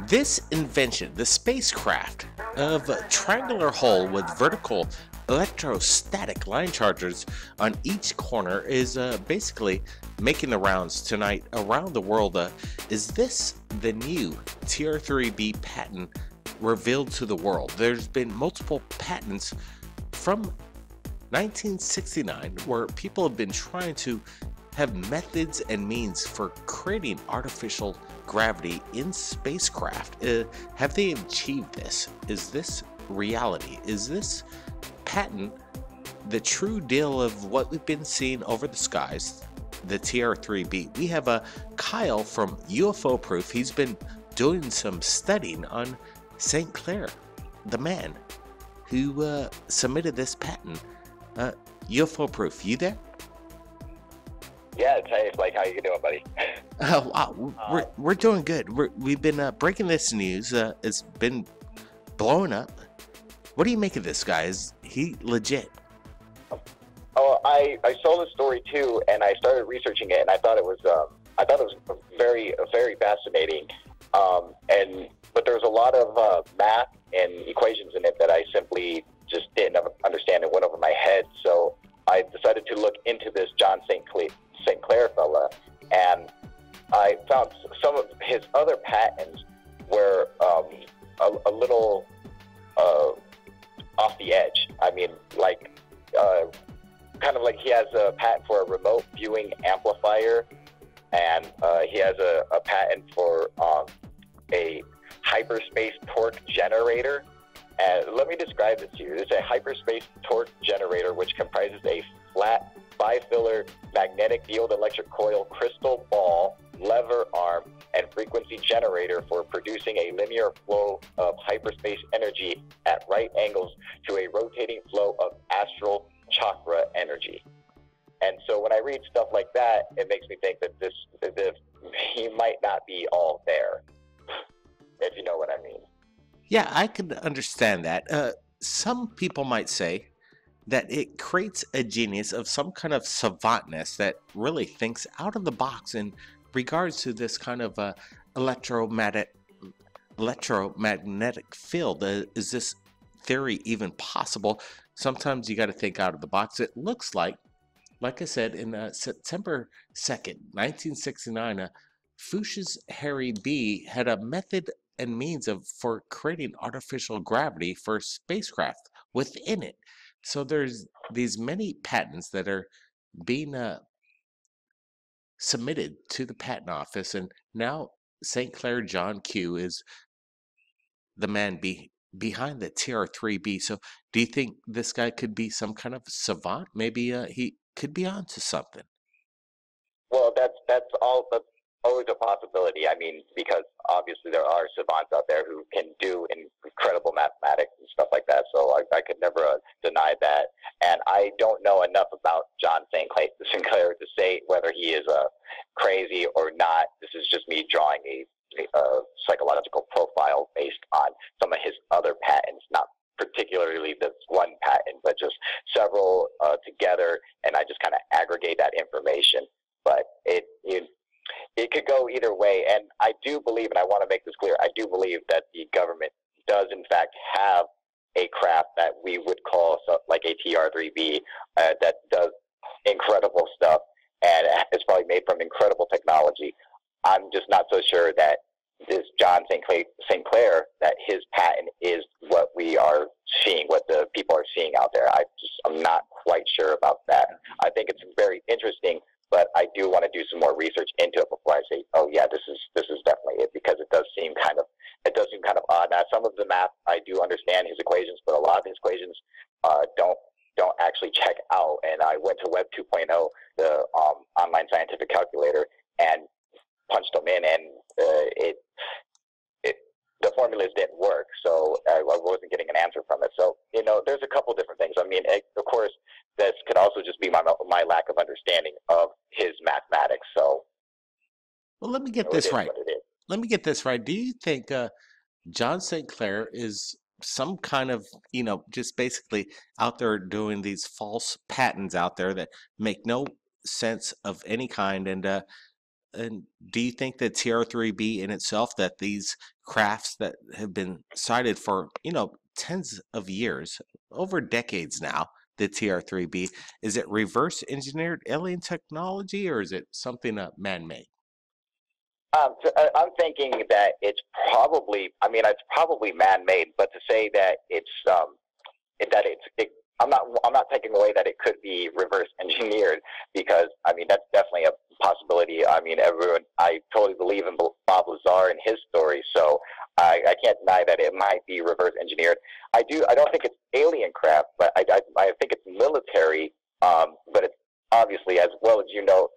This invention, the spacecraft of a triangular hull with vertical electrostatic line chargers on each corner, is basically making the rounds tonight around the world. Is this the new TR-3B patent revealed to the world? There's been multiple patents from 1969 where people have been trying to have methods and means for creating artificial gravity in spacecraft. Have they achieved this? Is this reality? Is this patent the true deal of what we've been seeing over the skies, the TR-3B? We have a Kyle from UFO Proof. He's been doing some studying on St. Clair, the man who submitted this patent. UFO Proof, you there? Yeah, hey, like, how you doing, buddy? We're doing good. We've been breaking this news. It's been blowing up. What do you make of this guy? Is he legit? Oh, I saw the story too, and I started researching it, and I thought it was very fascinating. But there's a lot of math and equations in it that I simply just didn't understand. It went over my head, so I decided to look into this John St. Clair fella, and I found some of his other patents were a little off the edge. I mean, like, kind of like he has a patent for a remote viewing amplifier, and he has a patent for a hyperspace torque generator. And let me describe this to you. It's a hyperspace torque generator which comprises a flat bifiller magnetic field electric coil crystal ball lever arm and frequency generator for producing a linear flow of hyperspace energy at right angles to a rotating flow of astral chakra energy. And so when I read stuff like that, it makes me think that he might not be all there, if you know what I mean. Yeah, I could understand that. Some people might say that it creates a genius of some kind of savantness that really thinks out of the box in regards to this kind of electromagnetic field. Is this theory even possible? Sometimes you got to think out of the box. It looks like I said, in September 2nd, 1969, Fuchs Harry B had a method and means for creating artificial gravity for spacecraft within it. So there's these many patents that are being submitted to the patent office, and now St. Clair John Q is the man behind the TR-3B. So do you think this guy could be some kind of savant? Maybe he could be onto something. Well, that's always a possibility. I mean, because obviously there are savants out there who can do incredible mathematics and stuff like that. So I could never deny that. And I don't know enough about John Sinclair to say whether he is crazy or not. This is just me drawing a psychological profile based on some of his other patents, not particularly this one patent, but just several together, and I just kind of aggregate that information. But it could go either way, and I do believe, and I want to make this clear, I do believe that the government does in fact have a craft that we would call like a TR-3B that does incredible stuff, and it's probably made from incredible technology. I'm just not so sure that this John St. Clair, that his patent is what we are seeing, what the people are seeing out there. I'm not quite sure about that. I think it's very interesting, but I do want to do some more research into it before I say, oh yeah, this is definitely it, because it does seem kind of odd. Now, some of the math I do understand his equations, but a lot of his equations don't actually check out. And I went to Web 2.0, the online scientific calculator, and punched them in, and the formulas didn't work, so I wasn't getting an answer from it. So, there's a couple different things. I mean, of course, this could also just be my lack of understanding of his mathematics. So, well, let me get this right. Let me get this right. Do you think John St. Clair is some kind of, just basically out there doing these false patents out there that make no sense of any kind, and And do you think that TR-3B in itself, that these crafts that have been cited for, tens of years, over decades now, the TR-3B, is it reverse engineered alien technology or is it something man-made? I'm thinking that it's probably, I mean, it's probably man-made, but to say that I'm not taking away that it could be reverse engineered because I mean that's definitely a possibility. I mean, I totally believe in Bob Lazar and his story, so I can't deny that it might be reverse engineered. I don't think it's alien craft, but I think it's military. But it's obviously, as well as you know,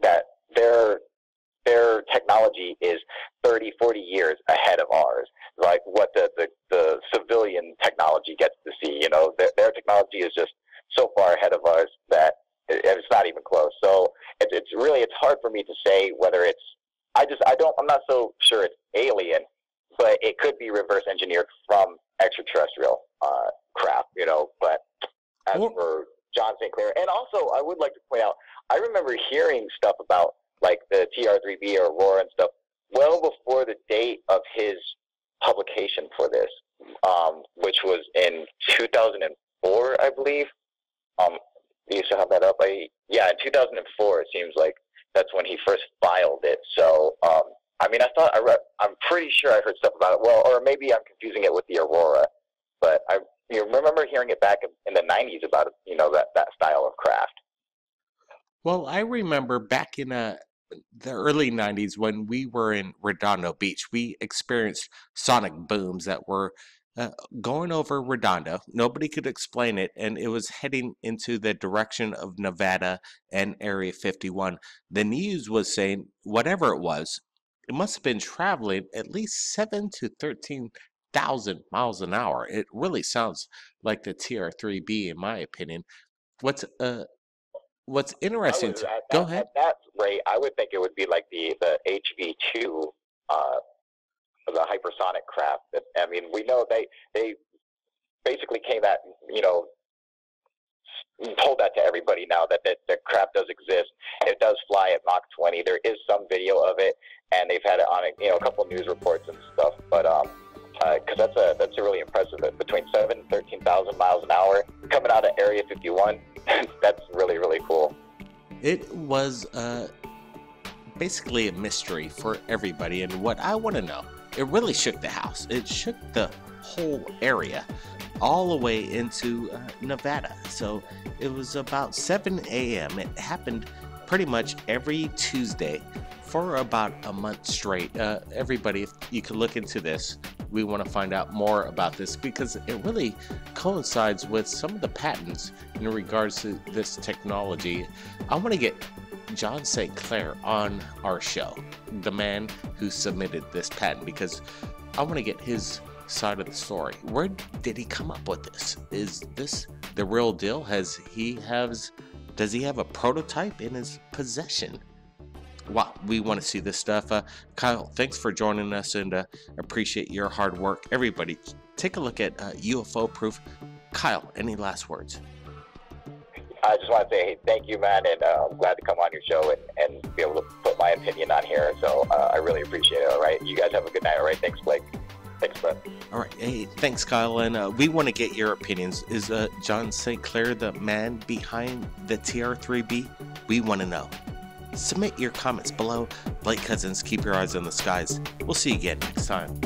that their technology is 30, 40 years ahead of ours. Like what the civilian technology gets to see, their technology is just so far ahead of ours that it's not even close. So it's hard for me to say whether I'm not so sure it's alien, but it could be reverse engineered from extraterrestrial craft, but as for John St. Clair, and also I would like to point out, I remember hearing stuff about like the TR-3B or Aurora and stuff well before the date of his publication for this, which was in 2004, I believe. You used to have that up. In 2004, it seems like that's when he first filed it. So, I mean, I'm pretty sure I heard stuff about it. Well, or maybe I'm confusing it with the Aurora, but I remember hearing it back in the 90s about that style of craft. Well, I remember back in the early 90s when we were in Redondo Beach, we experienced sonic booms that were uh, going over Redondo. Nobody could explain it, and it was heading into the direction of Nevada and Area 51. The news was saying whatever it was, it must have been traveling at least 7 to 13,000 miles an hour. It really sounds like the TR-3B, in my opinion. What's uh What's I interesting was to go at ahead. that rate, I would think it would be like the HV2, uh, the hypersonic craft. I mean, we know they basically came at told that to everybody now that the craft does exist. It does fly at Mach 20. There is some video of it, and they've had it on a couple of news reports and stuff. But because that's a really impressive. Between 7 and 13,000 miles an hour coming out of Area 51, that's really really cool. It was basically a mystery for everybody, and what I want to know, it really shook the house. It shook the whole area, all the way into Nevada. So it was about 7 a.m. It happened pretty much every Tuesday for about a month straight. Everybody, if you can look into this, we want to find out more about this because it really coincides with some of the patents in regards to this technology. I want to get John St. Clair on our show, the man who submitted this patent, because I want to get his side of the story. Where did he come up with this? Is this the real deal? Does he have a prototype in his possession? Wow, we want to see this stuff. Kyle, thanks for joining us, and appreciate your hard work. Everybody, take a look at UFO proof. Kyle, any last words? I just want to say, hey, thank you, man, and I'm glad to come on your show and be able to put my opinion on here. So I really appreciate it. All right, you guys have a good night. All right, thanks, Blake. Thanks, Brett. All right, hey, thanks, Kyle, and we want to get your opinions. Is John St. Clair the man behind the TR-3B? We want to know. Submit your comments below. Blake Cousins, keep your eyes on the skies. We'll see you again next time.